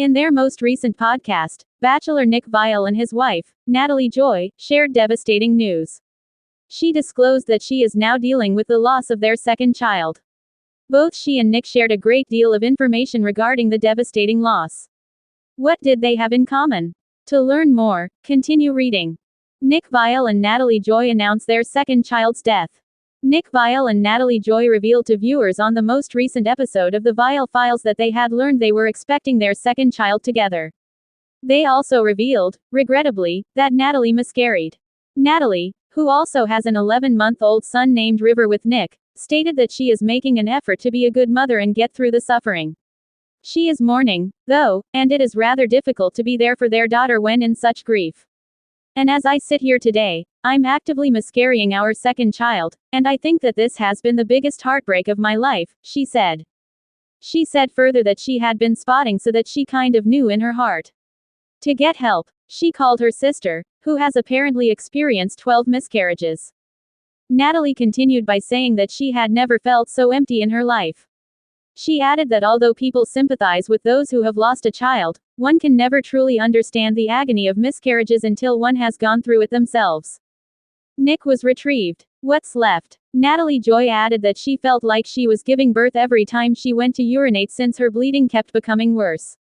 In their most recent podcast, Bachelor Nick Viall and his wife, Natalie Joy, shared devastating news. She disclosed that she is now dealing with the loss of their second child. Both she and Nick shared a great deal of information regarding the devastating loss. What did they have in common? To learn more, continue reading. Nick Viall and Natalie Joy announce their second child's death. Nick Viall and Natalie Joy revealed to viewers on the most recent episode of the Viall Files that they had learned they were expecting their second child together. They also revealed, regrettably, that Natalie miscarried. Natalie, who also has an 11-month-old son named River with Nick, stated that she is making an effort to be a good mother and get through the suffering. She is mourning, though, and it is rather difficult to be there for their daughter when in such grief. And as I sit here today, I'm actively miscarrying our second child, and I think that this has been the biggest heartbreak of my life, she said. She said further that she had been spotting so that she kind of knew in her heart to get help. She called her sister, who has apparently experienced 12 miscarriages. Natalie continued by saying that she had never felt so empty in her life. She added that although people sympathize with those who have lost a child, one can never truly understand the agony of miscarriages until one has gone through it themselves. Nick was retrieved. What's left? Natalie Joy added that she felt like she was giving birth every time she went to urinate since her bleeding kept becoming worse.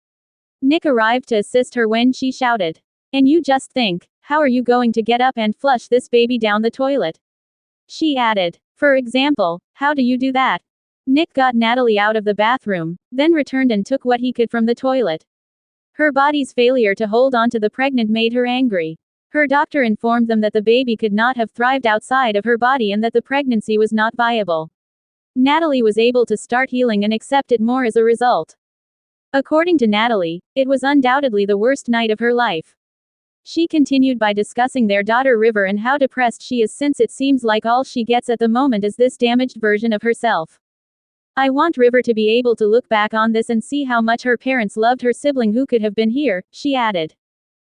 Nick arrived to assist her when she shouted, "And you just think, how are you going to get up and flush this baby down the toilet?" She added, "For example, how do you do that?" Nick got Natalie out of the bathroom, then returned and took what he could from the toilet. Her body's failure to hold on to the pregnant made her angry. Her doctor informed them that the baby could not have thrived outside of her body and that the pregnancy was not viable. Natalie was able to start healing and accept it more as a result. According to Natalie, it was undoubtedly the worst night of her life. She continued by discussing their daughter River and how depressed she is since it seems like all she gets at the moment is this damaged version of herself. "I want River to be able to look back on this and see how much her parents loved her sibling who could have been here," she added.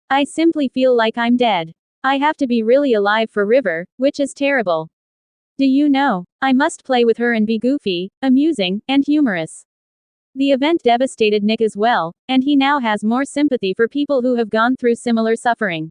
"I simply feel like I'm dead. I have to be really alive for River, which is terrible. Do you know, I must play with her and be goofy, amusing, and humorous." The event devastated Nick as well, and he now has more sympathy for people who have gone through similar suffering.